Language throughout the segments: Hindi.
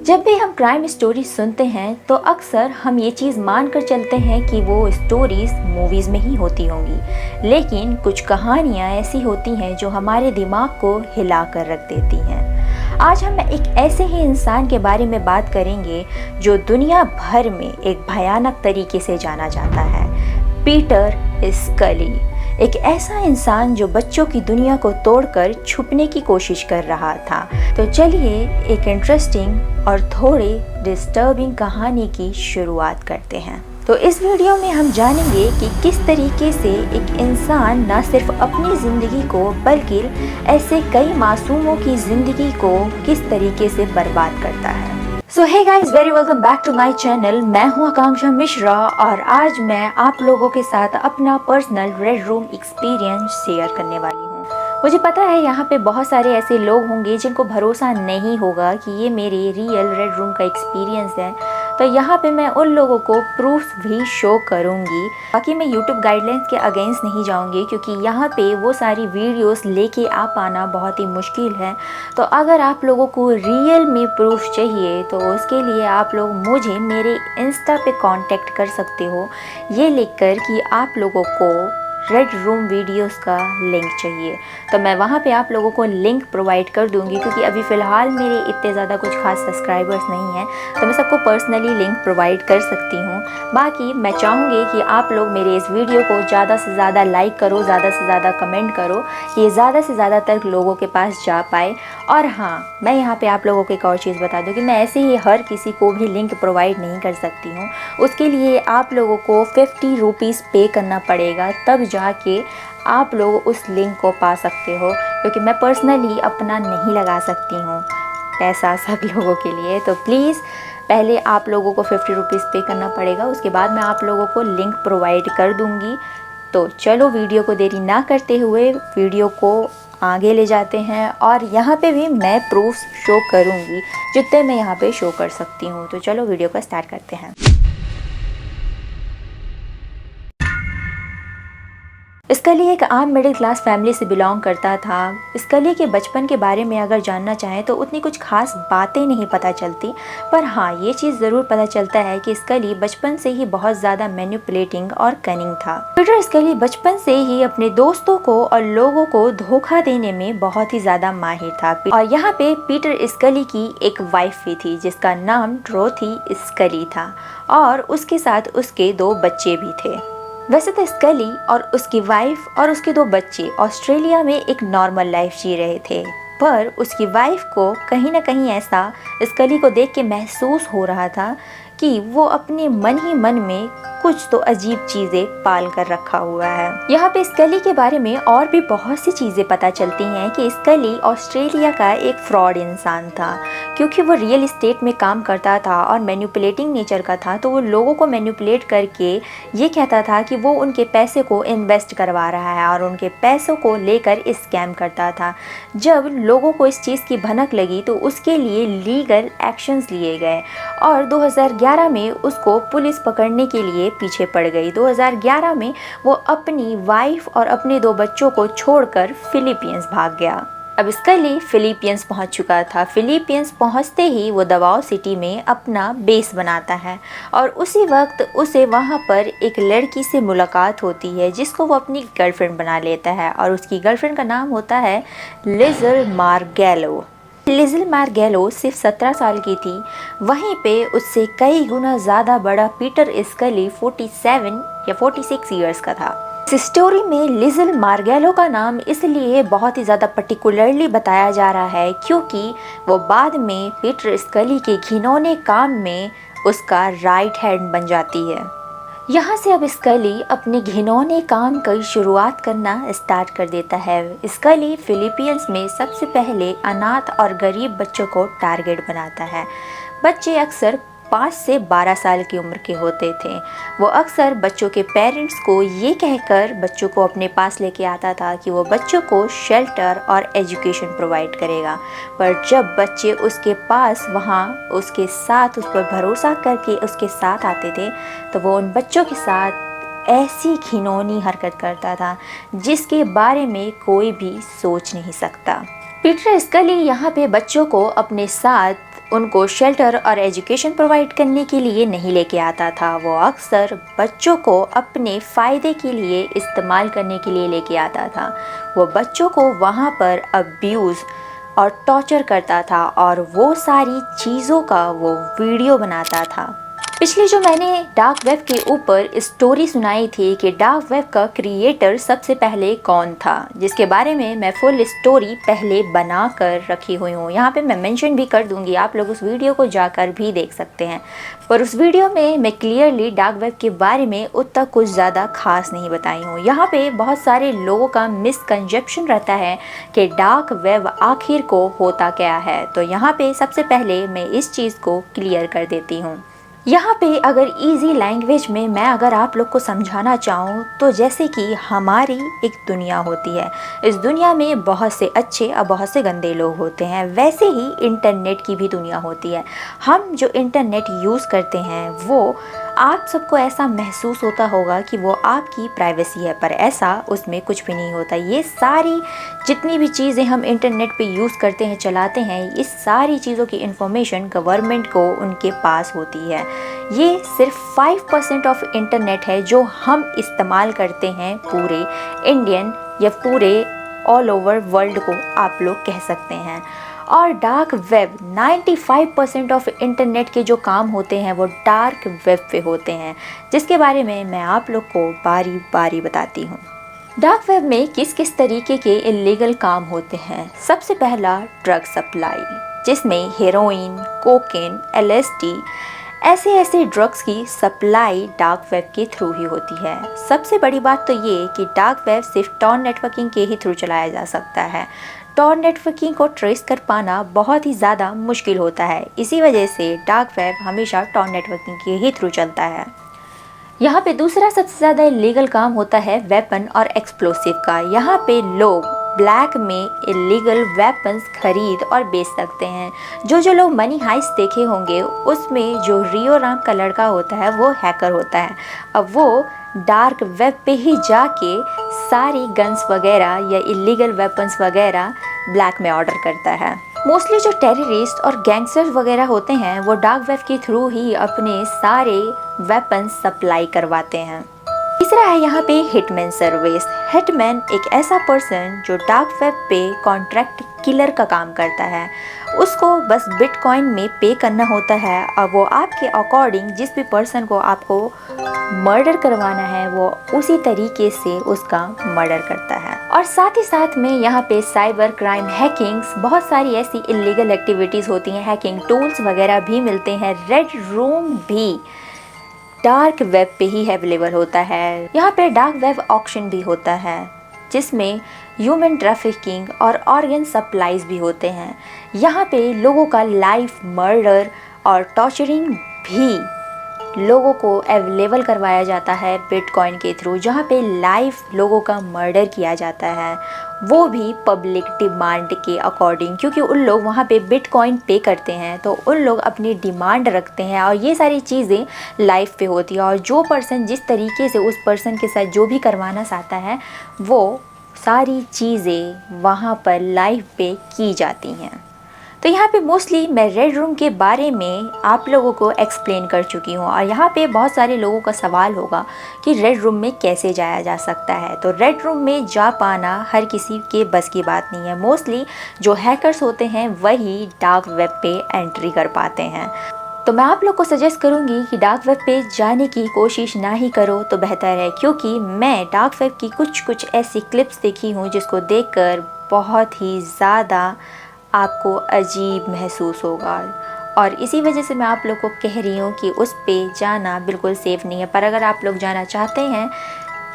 जब भी हम क्राइम स्टोरी सुनते हैं तो अक्सर हम ये चीज़ मान कर चलते हैं कि वो स्टोरीज़ मूवीज़ में ही होती होंगी, लेकिन कुछ कहानियाँ ऐसी होती हैं जो हमारे दिमाग को हिला कर रख देती हैं। आज हम एक ऐसे ही इंसान के बारे में बात करेंगे जो दुनिया भर में एक भयानक तरीके से जाना जाता है, पीटर स्कली। एक ऐसा इंसान जो बच्चों की दुनिया को तोड़कर छुपने की कोशिश कर रहा था। तो चलिए एक इंटरेस्टिंग और थोड़ी डिस्टर्बिंग कहानी की शुरुआत करते हैं। तो इस वीडियो में हम जानेंगे कि किस तरीके से एक इंसान न सिर्फ अपनी ज़िंदगी को बल्कि ऐसे कई मासूमों की ज़िंदगी को किस तरीके से बर्बाद करता है। So hey guys, very welcome back to my channel. मैं हूं आकांक्षा मिश्रा और आज मैं आप लोगों के साथ अपना personal red room experience share करने वाली हूं। मुझे पता है यहाँ पे बहुत सारे ऐसे लोग होंगे जिनको भरोसा नहीं होगा कि ये मेरे रियल रेड रूम का एक्सपीरियंस है, तो यहाँ पे मैं उन लोगों को प्रूफ भी शो करूँगी। बाकी मैं यूट्यूब गाइडलाइंस के अगेंस्ट नहीं जाऊँगी क्योंकि यहाँ पे वो सारी वीडियोस लेके आ पाना बहुत ही मुश्किल है। तो अगर आप लोगों को रियल में प्रूफ चाहिए तो उसके लिए आप लोग मुझे मेरे इंस्टा पे कांटेक्ट कर सकते हो, ये लिखकर कि आप लोगों को रेड रूम वीडियोस का लिंक चाहिए। तो मैं वहाँ पे आप लोगों को लिंक प्रोवाइड कर दूँगी क्योंकि अभी फ़िलहाल मेरे इतने ज़्यादा कुछ खास सब्सक्राइबर्स नहीं हैं, तो मैं सबको पर्सनली लिंक प्रोवाइड कर सकती हूँ। बाकी मैं चाहूँगी कि आप लोग मेरे इस वीडियो को ज़्यादा से ज़्यादा लाइक करो, ज़्यादा से ज़्यादा कमेंट करो, ये ज़्यादा से ज़्यादा तक लोगों के पास जा पाए। और हाँ, मैं यहाँ पे आप लोगों को एक और चीज़ बता दूँ कि मैं ऐसे ही हर किसी को भी लिंक प्रोवाइड नहीं कर सकती हूँ। उसके लिए आप लोगों को 50 रुपीज़ पे करना पड़ेगा, तब जाके आप लोग उस लिंक को पा सकते हो, क्योंकि मैं पर्सनली अपना नहीं लगा सकती हूँ पैसा सब लोगों के लिए। तो प्लीज़ पहले आप लोगों को 50 रुपीज़ पे करना पड़ेगा, उसके बाद मैं आप लोगों को लिंक प्रोवाइड कर दूँगी। तो चलो वीडियो को देरी ना करते हुए वीडियो को आगे ले जाते हैं और यहाँ पे भी मैं प्रूफ शो करूँगी जितने मैं यहाँ पे शो कर सकती हूँ। तो चलो वीडियो को स्टार्ट करते हैं। स्कली एक आम मिडिल क्लास फैमिली से बिलोंग करता था। स्कली के बचपन के बारे में अगर जानना चाहें तो उतनी कुछ खास बातें नहीं पता चलती, पर हाँ ये चीज़ ज़रूर पता चलता है कि स्कली बचपन से ही बहुत ज़्यादा मैनिपुलेटिंग और कनिंग था। पीटर स्कली बचपन से ही अपने दोस्तों को और लोगों को धोखा देने में बहुत ही ज़्यादा माहिर था। और यहाँ पे पीटर स्कली की एक वाइफ भी थी जिसका नाम डोरोथी स्कली था और उसके साथ उसके 2 बच्चे भी थे। वैसे तो स्कली और उसकी वाइफ और उसके 2 बच्चे ऑस्ट्रेलिया में एक नॉर्मल लाइफ जी रहे थे, पर उसकी वाइफ को कहीं ना कहीं ऐसा स्कली को देख के महसूस हो रहा था कि वो अपने मन ही मन में कुछ तो अजीब चीज़ें पाल कर रखा हुआ है। यहाँ पे स्कली के बारे में और भी बहुत सी चीज़ें पता चलती हैं कि स्कली ऑस्ट्रेलिया का एक फ्रॉड इंसान था, क्योंकि वो रियल इस्टेट में काम करता था और मैनिपुलेटिंग नेचर का था। तो वो लोगों को मैनिपुलेट करके ये कहता था कि वो उनके पैसे को इन्वेस्ट करवा रहा है और उनके पैसों को लेकर स्कैम करता था। जब लोगों को इस चीज़ की भनक लगी तो उसके लिए लीगल एक्शंस लिए गए और 2011 में उसको पुलिस पकड़ने के लिए पीछे पड़ गई। 2011 में वो अपनी वाइफ और अपने 2 बच्चों को छोड़कर फिलीपींस भाग गया। अब स्कली फिलीपींस पहुंच चुका था। फिलीपींस पहुंचते ही वो दवाओ सिटी में अपना बेस बनाता है और उसी वक्त उसे वहां पर एक लड़की से मुलाकात होती है जिसको वो अपनी गर्लफ्रेंड बना लेता है और उसकी गर्लफ्रेंड का नाम होता है लिज़ल मार्गेलो। लिज़ल मार्गेलो सिर्फ 17 साल की थी, वहीं पे उससे कई गुना ज़्यादा बड़ा पीटर स्कली 47 या 46 ईयर्स का था। इस स्टोरी में लिज़ल मार्गेलो का नाम इसलिए बहुत ही ज़्यादा पर्टिकुलरली बताया जा रहा है क्योंकि वो बाद में पीटर स्कली के घिनौने काम में उसका राइट हैंड बन जाती है। यहाँ से अब स्कली अपने घिनौने काम की शुरुआत करना स्टार्ट कर देता है। स्कली फिलीपींस में सबसे पहले अनाथ और गरीब बच्चों को टारगेट बनाता है। बच्चे अक्सर 5 से 12 साल की उम्र के होते थे। वो अक्सर बच्चों के पेरेंट्स को ये कहकर बच्चों को अपने पास लेके आता था कि वो बच्चों को शेल्टर और एजुकेशन प्रोवाइड करेगा, पर जब बच्चे उसके पास वहाँ उसके साथ उस पर भरोसा करके उसके साथ आते थे तो वो उन बच्चों के साथ ऐसी घिनौनी हरकत करता था जिसके बारे में कोई भी सोच नहीं सकता। पीटर स्कली यहाँ पे बच्चों को अपने साथ उनको शेल्टर और एजुकेशन प्रोवाइड करने के लिए नहीं लेके आता था। वो अक्सर बच्चों को अपने फ़ायदे के लिए इस्तेमाल करने के लिए लेके आता था। वो बच्चों को वहाँ पर अब्यूज़ और टॉर्चर करता था और वो सारी चीज़ों का वो वीडियो बनाता था। पिछली जो मैंने डार्क वेब के ऊपर स्टोरी सुनाई थी कि डार्क वेब का क्रिएटर सबसे पहले कौन था, जिसके बारे में मैं फुल स्टोरी पहले बना कर रखी हुई हूँ। यहाँ पे मैं मेंशन भी कर दूँगी, आप लोग उस वीडियो को जाकर भी देख सकते हैं। पर उस वीडियो में मैं क्लियरली डार्क वेब के बारे में उतना कुछ ज़्यादा खास नहीं बताई हूँ। यहाँ पे बहुत सारे लोगों का मिसकंसेप्शन रहता है कि डार्क वेब आखिर को होता क्या है। तो यहाँ पे सबसे पहले मैं इस चीज़ को क्लियर कर देती हूँ। यहाँ पे अगर इजी लैंग्वेज में मैं अगर आप लोग को समझाना चाहूँ तो जैसे कि हमारी एक दुनिया होती है, इस दुनिया में बहुत से अच्छे और बहुत से गंदे लोग होते हैं, वैसे ही इंटरनेट की भी दुनिया होती है। हम जो इंटरनेट यूज़ करते हैं वो आप सबको ऐसा महसूस होता होगा कि वो आपकी प्राइवेसी है, पर ऐसा उसमें कुछ भी नहीं होता। ये सारी जितनी भी चीज़ें हम इंटरनेट पे यूज़ करते हैं, चलाते हैं, इस सारी चीज़ों की इन्फॉर्मेशन गवर्नमेंट को उनके पास होती है। ये सिर्फ 5% ऑफ इंटरनेट है जो हम इस्तेमाल करते हैं पूरे इंडियन या पूरे ऑल ओवर वर्ल्ड को आप लोग कह सकते हैं। और डार्क वेब 95% ऑफ इंटरनेट के जो काम होते हैं वो डार्क वेब पे होते हैं, जिसके बारे में मैं आप लोग को बारी बारी बताती हूँ। डार्क वेब में किस किस तरीके के इलीगल काम होते हैं। सबसे पहला ड्रग सप्लाई, जिसमें हेरोइन, कोकेन, LSD ऐसे ड्रग्स की सप्लाई डार्क वेब के थ्रू ही होती है। सबसे बड़ी बात तो ये कि डार्क वेब सिर्फ टॉर नेटवर्किंग के ही थ्रू चलाया जा सकता है। टॉर नेटवर्किंग को ट्रेस कर पाना बहुत ही ज़्यादा मुश्किल होता है, इसी वजह से डार्क वेब हमेशा टॉर नेटवर्किंग के ही थ्रू चलता है। यहाँ पे दूसरा सबसे ज़्यादा इलीगल काम होता है वेपन और एक्सप्लोसिव का। यहाँ पे लोग ब्लैक में इलीगल वेपन्स खरीद और बेच सकते हैं। जो लोग मनी हाइस्ट देखे होंगे उसमें जो रियो राम का लड़का होता है वो हैकर होता है। अब वो डार्क वेब पे ही जाके सारी गन्स वगैरह या इलीगल वेपन्स वगैरह ब्लैक में ऑर्डर करता है। मोस्टली जो टेररिस्ट और गैंगस्टर्स वगैरह होते हैं वो डार्क वेब के थ्रू ही अपने सारे वेपन्स सप्लाई करवाते हैं। तीसरा है यहाँ पे हिटमैन सर्विस। हिटमैन एक ऐसा पर्सन जो डार्क वेब पे कॉन्ट्रैक्ट किलर का काम करता है। उसको बस बिटकॉइन में पे करना होता है और वो आपके अकॉर्डिंग जिस भी पर्सन को आपको मर्डर करवाना है वो उसी तरीके से उसका मर्डर करता है। और साथ ही साथ में यहाँ पे साइबर क्राइम, हैकिंग्स, बहुत सारी ऐसी इलीगल एक्टिविटीज़ होती हैं। हैकिंग टूल्स वगैरह भी मिलते हैं। रेड रूम भी डार्क वेब पे ही अवेलेबल होता है। यहाँ पे डार्क वेब ऑक्शन भी होता है जिसमें ह्यूमन ट्रैफिकिंग और ऑर्गन सप्लाईज भी होते हैं। यहाँ पे लोगों का लाइफ मर्डर और टॉर्चरिंग भी लोगों को अवेलेबल करवाया जाता है बिटकॉइन के थ्रू। जहाँ पे लाइफ लोगों का मर्डर किया जाता है वो भी पब्लिक डिमांड के अकॉर्डिंग, क्योंकि उन लोग वहाँ पे बिटकॉइन पे करते हैं तो उन लोग अपनी डिमांड रखते हैं और ये सारी चीज़ें लाइफ पे होती है। और जो पर्सन जिस तरीके से उस पर्सन के साथ जो भी करवाना चाहता है वो सारी चीज़ें वहाँ पर लाइव पे की जाती हैं। तो यहाँ पे मोस्टली मैं रेड रूम के बारे में आप लोगों को एक्सप्लेन कर चुकी हूँ। और यहाँ पे बहुत सारे लोगों का सवाल होगा कि रेड रूम में कैसे जाया जा सकता है। तो रेड रूम में जा पाना हर किसी के बस की बात नहीं है। मोस्टली जो हैकर्स होते हैं वही डार्क वेब पे एंट्री कर पाते हैं। तो मैं आप लोग को सजेस्ट करूँगी कि डार्क वेब पे जाने की कोशिश ना ही करो तो बेहतर है, क्योंकि मैं डार्क वेब की कुछ ऐसी क्लिप्स देखी हूँ जिसको देखकर बहुत ही ज़्यादा आपको अजीब महसूस होगा। और इसी वजह से मैं आप लोग को कह रही हूँ कि उस पे जाना बिल्कुल सेफ़ नहीं है। पर अगर आप लोग जाना चाहते हैं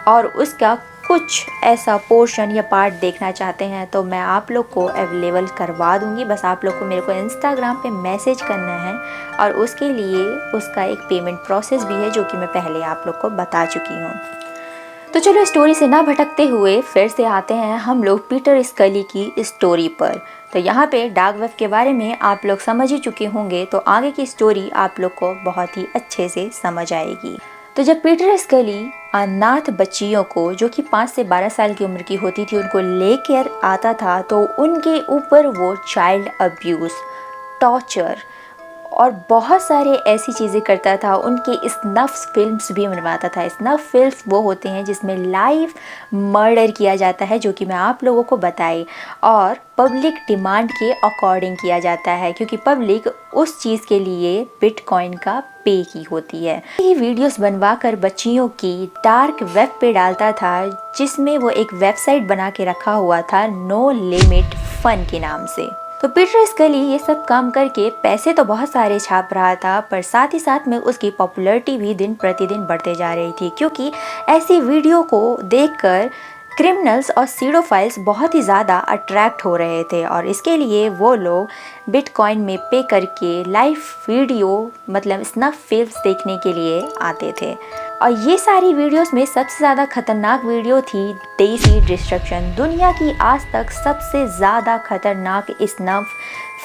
और उसका कुछ ऐसा पोर्शन या पार्ट देखना चाहते हैं तो मैं आप लोग को अवेलेबल करवा दूँगी। बस आप लोग को मेरे को इंस्टाग्राम पे मैसेज करना है और उसके लिए उसका एक पेमेंट प्रोसेस भी है जो कि मैं पहले आप लोग को बता चुकी हूँ। तो चलो स्टोरी से ना भटकते हुए फिर से आते हैं हम लोग पीटर स्कली की स्टोरी पर। तो यहाँ पे डार्क वेब के बारे में आप लोग समझ ही चुके होंगे तो आगे की स्टोरी आप लोग को बहुत ही अच्छे से समझ आएगी। तो जब पीटर स्कली अनाथ बच्चियों को जो कि 5 से 12 साल की उम्र की होती थी उनको लेकर आता था तो उनके ऊपर वो चाइल्ड अब्यूज़, टॉर्चर और बहुत सारे ऐसी चीज़ें करता था। उनके स्नफ फिल्म्स भी बनवाता था। स्नफ फिल्म्स वो होते हैं जिसमें लाइव मर्डर किया जाता है, जो कि मैं आप लोगों को बताई, और पब्लिक डिमांड के अकॉर्डिंग किया जाता है, क्योंकि पब्लिक उस चीज़ के लिए बिटकॉइन का पे की होती है। ये वीडियोस बनवा कर बच्चियों की डार्क वेब पे डालता था, जिसमें वो एक वेबसाइट बना के रखा हुआ था नो लिमिट फन के नाम से। तो पीटर स्कली ये सब काम करके पैसे तो बहुत सारे छाप रहा था, पर साथ ही साथ में उसकी पॉपुलैरिटी भी दिन प्रतिदिन बढ़ते जा रही थी, क्योंकि ऐसी वीडियो को देखकर क्रिमिनल्स और सीडोफाइल्स बहुत ही ज़्यादा अट्रैक्ट हो रहे थे, और इसके लिए वो लोग बिटकॉइन में पे करके लाइव वीडियो मतलब स्नफ फिल्म्स देखने के लिए आते थे। और ये सारी वीडियोस में सबसे ज़्यादा खतरनाक वीडियो थी डेज़ी डिस्ट्रक्शन। दुनिया की आज तक सबसे ज़्यादा खतरनाक स्नफ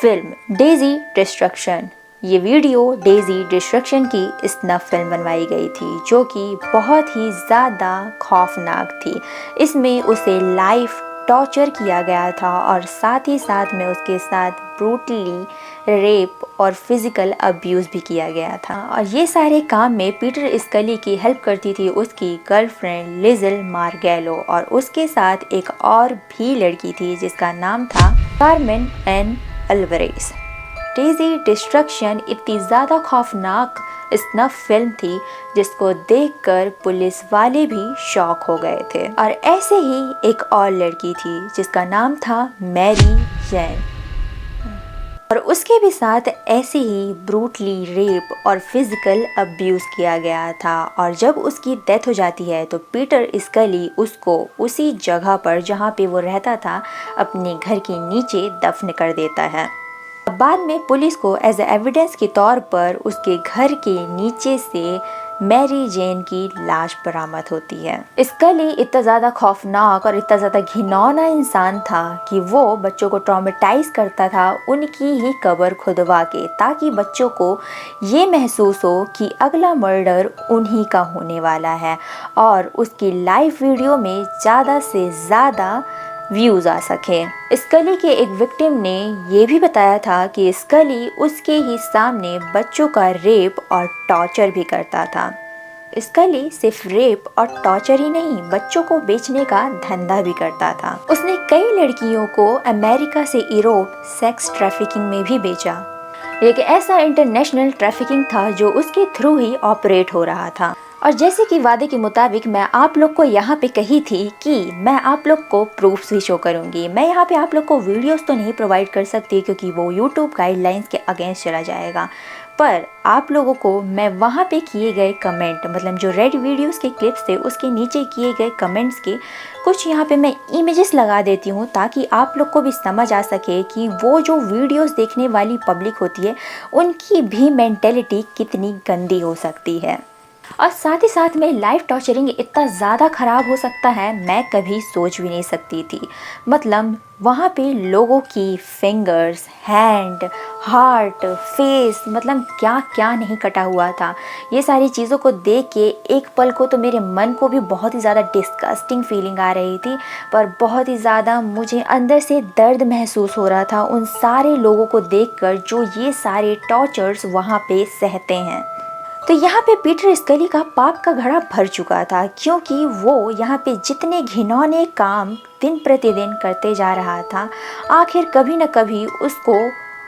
फिल्म डेज़ी डिस्ट्रक्शन। ये वीडियो डेज़ी डिस्ट्रक्शन की स्नफ फिल्म बनवाई गई थी, जो कि बहुत ही ज़्यादा खौफनाक थी। इसमें उसे लाइव टॉर्चर किया गया था, और साथ ही साथ में उसके साथ ब्रूटली रेप और फिज़िकल अब्यूज़ भी किया गया था। और ये सारे काम में पीटर स्कली की हेल्प करती थी उसकी गर्लफ्रेंड लिजिल मार्गेलो, और उसके साथ एक और भी लड़की थी जिसका नाम था Carmen N Alvarez. Daisy destruction इतनी ज़्यादा खौफनाक स्नफ फिल्म थी जिसको देखकर पुलिस वाले भी शॉक हो गए थे। और ऐसे ही एक और लड़की थी जिसका नाम था मैरी जैन, और उसके भी साथ ऐसे ही ब्रूटली रेप और फिजिकल अब्यूज़ किया गया था। और जब उसकी डेथ हो जाती है तो पीटर स्कली उसको उसी जगह पर जहाँ पे वो रहता था अपने घर के नीचे दफन कर देता है। बाद में पुलिस को एज एविडेंस के तौर पर उसके घर के नीचे से मैरी जेन की लाश बरामद होती है। स्कली इतना ज़्यादा खौफनाक और इतना ज़्यादा घिनौना इंसान था कि वो बच्चों को ट्रॉमेटाइज करता था उनकी ही कब्र खुदवा के, ताकि बच्चों को ये महसूस हो कि अगला मर्डर उन्हीं का होने वाला है, और उसकी लाइव वीडियो में ज़्यादा से ज़्यादा व्यूज़ आ सके। स्कली के एक विक्टिम ने ये भी बताया था कि स्कली उसके ही सामने बच्चों का रेप और टॉर्चर भी करता था। स्कली सिर्फ रेप और टॉर्चर ही नहीं, बच्चों को बेचने का धंधा भी करता था। उसने कई लड़कियों को अमेरिका से यूरोप सेक्स ट्रैफिकिंग में भी बेचा। एक ऐसा इंटरनेशनल ट्रैफिकिंग था जो उसके थ्रू ही ऑपरेट हो रहा था। और जैसे कि वादे के मुताबिक मैं आप लोग को यहाँ पे कही थी कि मैं आप लोग को प्रूफ्स भी शो करूँगी। मैं यहाँ पे आप लोग को वीडियोस तो नहीं प्रोवाइड कर सकती क्योंकि वो यूट्यूब गाइडलाइंस के अगेंस्ट चला जाएगा, पर आप लोगों को मैं वहाँ पे किए गए कमेंट, मतलब जो रेड वीडियोस के क्लिप्स थे उसके नीचे किए गए कमेंट्स के कुछ यहाँ पे मैं इमेजेस लगा देती हूँ, ताकि आप लोग को भी समझ आ सके कि वो जो वीडियोस देखने वाली पब्लिक होती है उनकी भी मेंटेलिटी कितनी गंदी हो सकती है। और साथ ही साथ में लाइफ टॉर्चरिंग इतना ज़्यादा ख़राब हो सकता है मैं कभी सोच भी नहीं सकती थी। मतलब वहाँ पे लोगों की फिंगर्स, हैंड, हार्ट, फेस, मतलब क्या क्या नहीं कटा हुआ था। ये सारी चीज़ों को देख के एक पल को तो मेरे मन को भी बहुत ही ज़्यादा डिस्गस्टिंग फीलिंग आ रही थी, पर बहुत ही ज़्यादा मुझे अंदर से दर्द महसूस हो रहा था उन सारे लोगों को देखकर जो ये सारे टॉर्चर्स वहाँ पे सहते हैं। तो यहाँ पे पीटर स्कली का पाप का घड़ा भर चुका था, क्योंकि वो यहाँ पे जितने घिनौने काम दिन प्रतिदिन करते जा रहा था, आखिर कभी न कभी उसको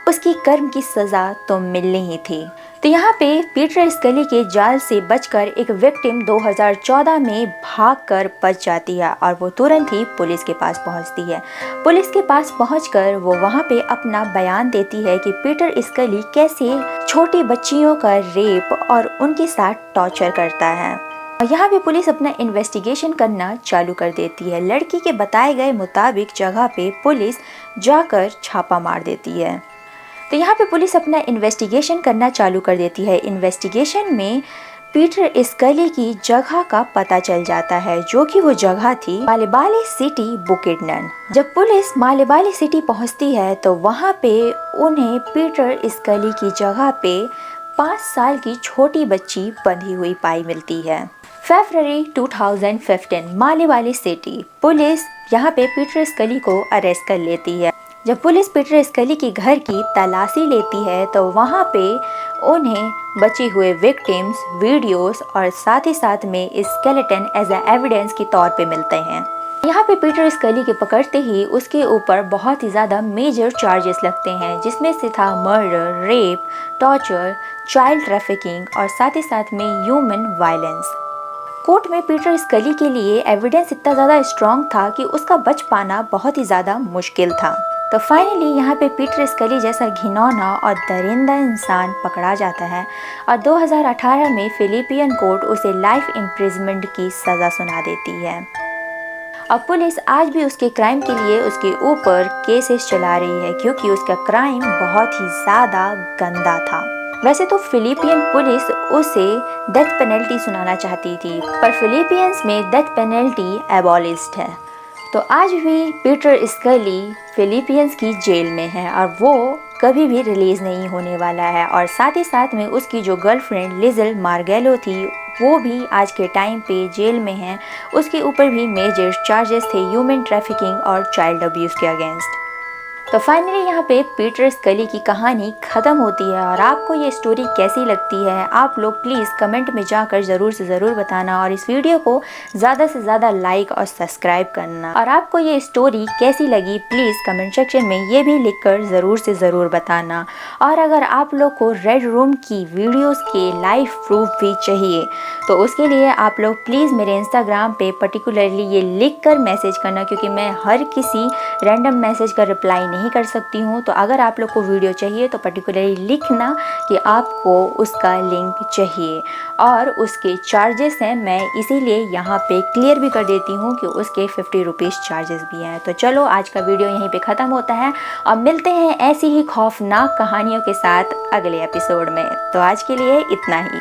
उसकी कर्म की सज़ा तो मिलनी ही थी। तो यहाँ पे पीटर स्कली के जाल से बचकर एक विक्टिम 2014 में भागकर बच जाती है, और वो तुरंत ही पुलिस के पास पहुँचती है। पुलिस के पास पहुँचकर वो वहाँ पे अपना बयान देती है कि पीटर स्कली कैसे छोटी बच्चियों का रेप और उनके साथ टॉर्चर करता है। और यहाँ पे पुलिस अपना इन्वेस्टिगेशन करना चालू कर देती है। लड़की के बताए गए मुताबिक जगह पे पुलिस जाकर छापा मार देती है। तो यहाँ पे पुलिस अपना इन्वेस्टिगेशन करना चालू कर देती है। इन्वेस्टिगेशन में पीटर स्कली की जगह का पता चल जाता है, जो कि वो जगह थी मालेबाले सिटी, बुकिडनन। जब पुलिस मालेबाले सिटी पहुँचती है तो वहाँ पे उन्हें पीटर स्कली की जगह पे 5 साल की छोटी बच्ची बंधी हुई पाई मिलती है। फरवरी 2015 मालेबाले सिटी पुलिस यहाँ पे पीटर स्कली को अरेस्ट कर लेती है। जब पुलिस पीटर स्कली के घर की तलाशी लेती है तो वहाँ पे उन्हें बचे हुए विक्टिम्स, वीडियोस और साथ ही साथ में स्केलेटन एज ए एविडेंस के तौर पे मिलते हैं। यहाँ पे पीटर स्कली के पकड़ते ही उसके ऊपर बहुत ही ज़्यादा मेजर चार्जेस लगते हैं, जिसमें से था murder, rape, torture, child trafficking और साथ ही साथ में ह्यूमन वायलेंस। कोर्ट में पीटर स्कली के लिए एविडेंस इतना ज़्यादा स्ट्रॉन्ग था कि उसका बच पाना बहुत ही ज़्यादा मुश्किल था। तो फाइनली यहाँ पे पीटर स्कली जैसा घिनौना और दरिंदा इंसान पकड़ा जाता है और 2018 में फिलिपियन कोर्ट उसे लाइफ इम्प्रिजमेंट की सज़ा सुना देती है। अब पुलिस आज भी उसके क्राइम के लिए उसके ऊपर केसेस चला रही है, क्योंकि उसका क्राइम बहुत ही ज़्यादा गंदा था। वैसे तो फिलिपियन पुलिस उसे डेथ पेनल्टी सुनाना चाहती थी, पर फिलिपियंस में डेथ पेनल्टी एबॉलिश्ड है। तो आज भी पीटर स्कली फिलिपियंस की जेल में है और वो कभी भी रिलीज़ नहीं होने वाला है। और साथ ही साथ में उसकी जो गर्लफ्रेंड लिज़ल मार्गेलो थी, वो भी आज के टाइम पे जेल में है। उसके ऊपर भी मेजर चार्जेस थे ह्यूमन ट्रैफिकिंग और चाइल्ड अब्यूज़ के अगेंस्ट। तो फाइनली यहाँ पे पीटर स्कली की कहानी ख़त्म होती है। और आपको ये स्टोरी कैसी लगती है, आप लोग प्लीज़ कमेंट में जाकर ज़रूर से ज़रूर बताना और इस वीडियो को ज़्यादा से ज़्यादा लाइक और सब्सक्राइब करना। और आपको ये स्टोरी कैसी लगी प्लीज़ कमेंट सेक्शन में ये भी लिखकर ज़रूर से ज़रूर बताना। और अगर आप लोग को रेड रूम की वीडियोज़ के लाइव प्रूफ भी चाहिए तो उसके लिए आप लोग प्लीज़ मेरे इंस्टाग्राम पे पर्टिकुलरली ये लिख कर मैसेज करना, क्योंकि मैं हर किसी रैंडम मैसेज का रिप्लाई नहीं कर सकती हूँ। तो अगर आप लोग को वीडियो चाहिए तो पर्टिकुलरली लिखना कि आपको उसका लिंक चाहिए और उसके चार्जेस हैं। मैं इसीलिए यहाँ पे क्लियर भी कर देती हूँ कि उसके 50 रुपीज़ चार्जेस भी हैं। तो चलो आज का वीडियो यहीं पे ख़त्म होता है और मिलते हैं ऐसी ही खौफनाक कहानियों के साथ अगले एपिसोड में। तो आज के लिए इतना ही।